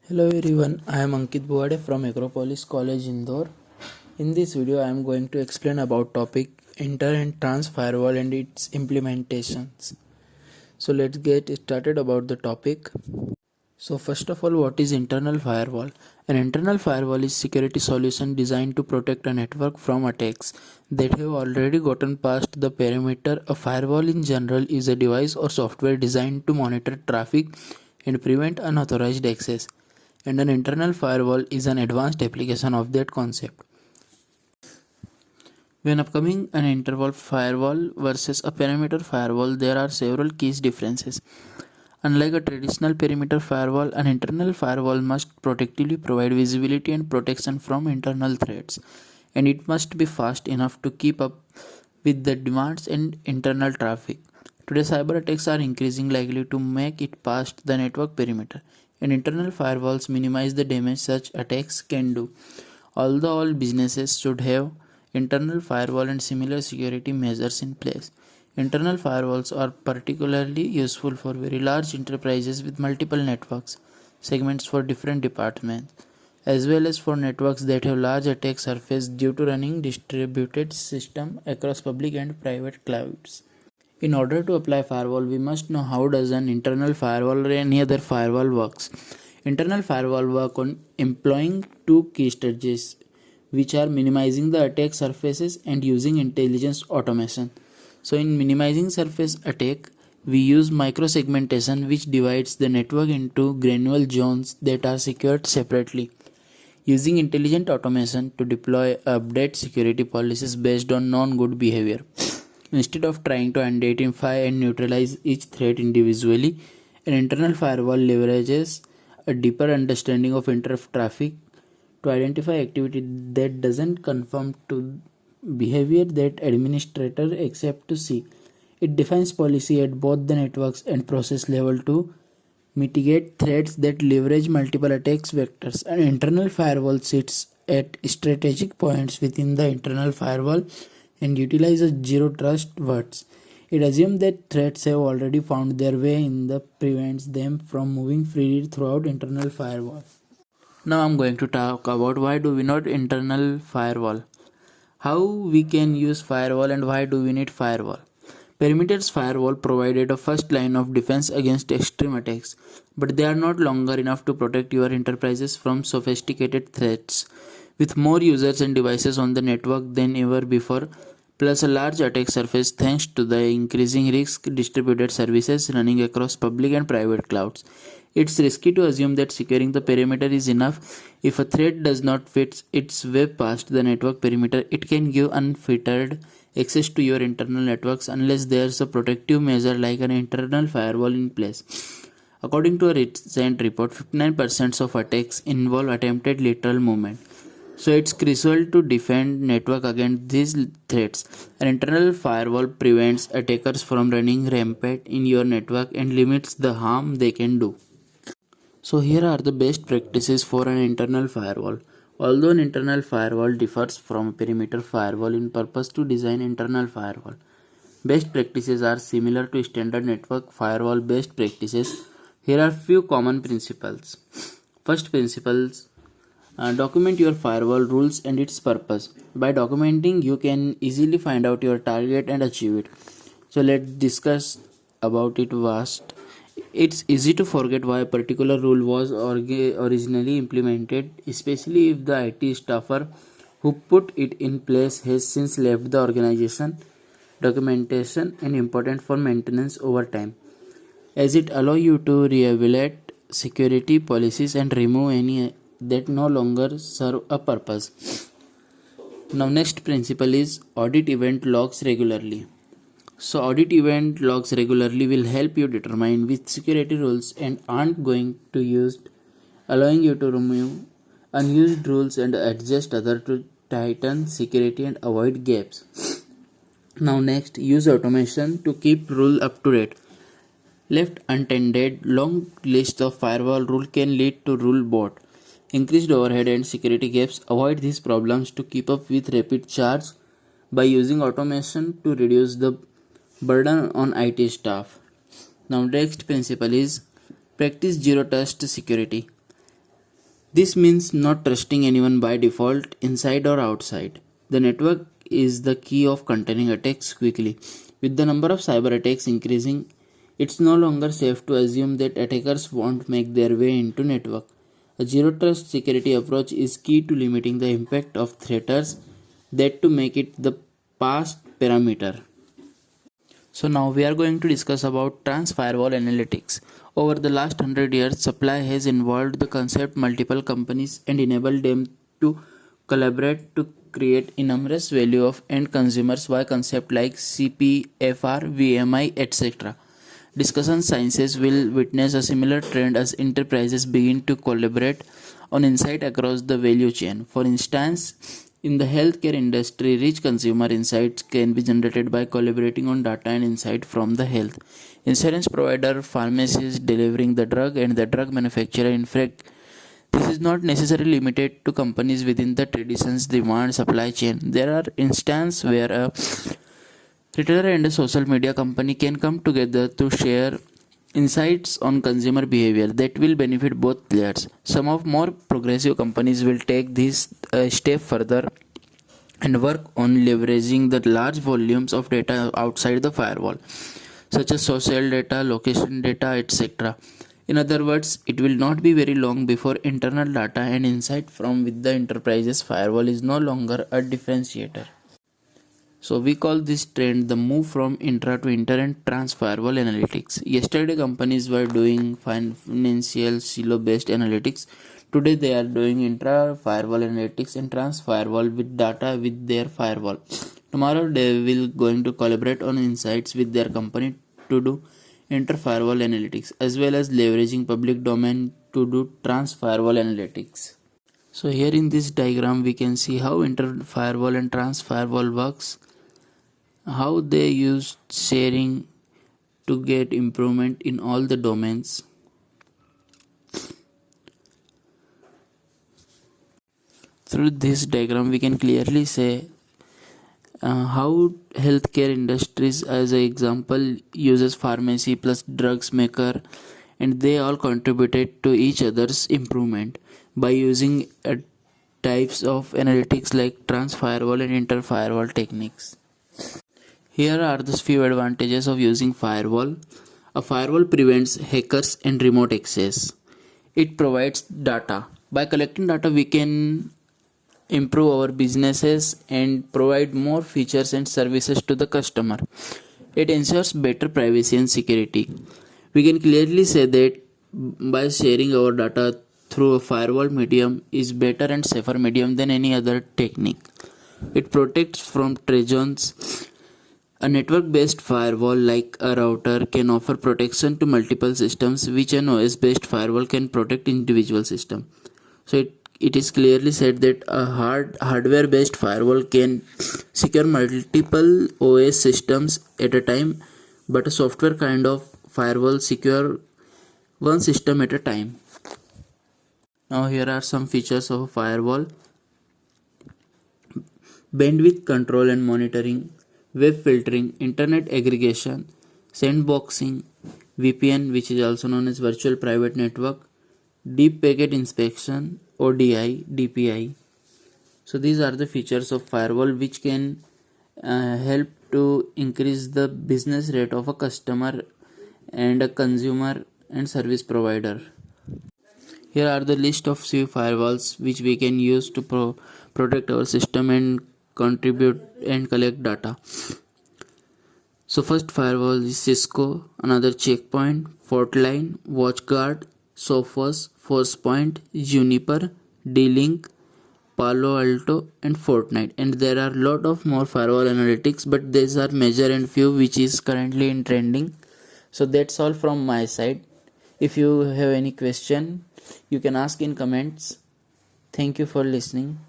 Hello everyone, I am Ankit Buade from Acropolis College Indore. In this video I am going to explain about topic inter and trans firewall and its implementations. So let's get started about the topic. So first of all, what is internal firewall? An internal firewall is security solution designed to protect a network from attacks that have already gotten past the perimeter. A firewall in general is a device or software designed to monitor traffic and prevent unauthorized access. And an internal firewall is an advanced application of that concept. When upcoming an interval firewall versus a perimeter firewall, there are several key differences. Unlike a traditional perimeter firewall, an internal firewall must protectively provide visibility and protection from internal threats, and it must be fast enough to keep up with the demands and internal traffic. Today, cyber attacks are increasingly likely to make it past the network perimeter, and internal firewalls minimize the damage such attacks can do. Although all businesses should have internal firewall and similar security measures in place, internal firewalls are particularly useful for very large enterprises with multiple networks segments for different departments, as well as for networks that have large attack surface due to running distributed system across public and private clouds. In order to apply firewall, we must know how does an internal firewall or any other firewall works. Internal firewall work on employing two key strategies, which are minimizing the attack surfaces and using intelligence automation. So in minimizing surface attack, we use microsegmentation, which divides the network into granular zones that are secured separately. Using intelligent automation to deploy update security policies based on non-good behavior. Instead of trying to identify and neutralize each threat individually, an internal firewall leverages a deeper understanding of interrupt traffic to identify activity that doesn't conform to behavior that administrator accept to see. It defines policy at both the networks and process level to mitigate threats that leverage multiple attacks vectors. An internal firewall sits at strategic points within the internal firewall and utilizes zero trust words. It assumes that threats have already found their way in the prevents them from moving freely throughout internal firewall. Now I'm going to talk about why do we need internal firewall. How we can use firewall and why do we need firewall. Perimeter's firewall provided a first line of defense against extreme attacks, but they are not longer enough to protect your enterprises from sophisticated threats. With more users and devices on the network than ever before, plus a large attack surface thanks to the increasing risk distributed services running across public and private clouds, it's risky to assume that securing the perimeter is enough. If a threat does not fit its way past the network perimeter, it can give unfettered access to your internal networks unless there's a protective measure like an internal firewall in place. According to a recent report, 59% of attacks involve attempted lateral movement. So it's crucial to defend network against these threats. An internal firewall prevents attackers from running rampant in your network and limits the harm they can do. So here are the best practices for an internal firewall. Although an internal firewall differs from a perimeter firewall in purpose to design internal firewall, best practices are similar to standard network firewall best practices. Here are few common principles. First principles, document your firewall rules and its purpose. By documenting, you can easily find out your target and achieve it. So let's discuss about it first. It's easy to forget why a particular rule was originally implemented, especially if the IT staffer who put it in place has since left the organization. Documentation is important for maintenance over time, as it allows you to reevaluate security policies and remove any that no longer serve a purpose. Now next principle is audit event logs regularly. So audit event logs regularly will help you determine which security rules and aren't going to used, allowing you to remove unused rules and adjust other to tighten security and avoid gaps. Now next, use automation to keep rule up to date. Left untended, long list of firewall rule can lead to rule bot, increased overhead and security gaps. Avoid these problems to keep up with rapid charge by using automation to reduce the burden on IT staff. Now next principle is practice zero trust security. This means not trusting anyone by default, inside or outside. The network is the key of containing attacks quickly. With the number of cyber attacks increasing, it's no longer safe to assume that attackers won't make their way into network. A zero trust security approach is key to limiting the impact of threats that to make it the past parameter. So now we are going to discuss about trans firewall analytics. Over the last 100 years, supply has involved the concept multiple companies and enabled them to collaborate to create enormous value of end consumers by concept like CPFR, VMI, etc. Discussion sciences will witness a similar trend as enterprises begin to collaborate on insight across the value chain. For instance, in the healthcare industry, rich consumer insights can be generated by collaborating on data and insight from the health insurance provider, pharmacies delivering the drug, and the drug manufacturer. In fact, this is not necessarily limited to companies within the traditions demand supply chain. There are instances where a retailer and a social media company can come together to share insights on consumer behavior that will benefit both players. Some of more progressive companies will take this a step further and work on leveraging the large volumes of data outside the firewall, such as social data, location data, etc. In other words, it will not be very long before internal data and insight from with the enterprise's firewall is no longer a differentiator. So we call this trend the move from intra to inter and trans firewall analytics. Yesterday companies were doing financial silo based analytics. Today they are doing intra firewall analytics and trans firewall with data with their firewall. Tomorrow they will going to collaborate on insights with their company to do inter firewall analytics as well as leveraging public domain to do trans firewall analytics. So here in this diagram we can see how inter firewall and trans firewall works, how they use sharing to get improvement in all the domains. Through this diagram we can clearly say how healthcare industries as an example uses pharmacy plus drugs maker, and they all contributed to each other's improvement by using types of analytics like trans firewall and inter firewall techniques. Here are the few advantages of using firewall. A firewall prevents hackers and remote access. It provides data. By collecting data, we can improve our businesses and provide more features and services to the customer. It ensures better privacy and security. We can clearly say that by sharing our data through a firewall medium is better and safer medium than any other technique. It protects from trojans. A network-based firewall like a router can offer protection to multiple systems, which an OS-based firewall can protect individual systems. So it is clearly said that a hardware-based firewall can secure multiple OS systems at a time, but a software kind of firewall secure one system at a time. Now here are some features of a firewall: bandwidth control and monitoring, web filtering, internet aggregation, sandboxing, VPN, which is also known as virtual private network, deep packet inspection, ODI, DPI. So these are the features of firewall which can help to increase the business rate of a customer and a consumer and service provider. Here are the list of few firewalls which we can use to protect our system and contribute and collect data. So first firewall is Cisco, another Checkpoint, Fortline, WatchGuard, Sophos, Forcepoint, Juniper, D-Link, Palo Alto and Fortnite, and there are lot of more firewall analytics, but these are major and few which is currently in trending. So that's all from my side. If you have any question, you can ask in comments. Thank you for listening.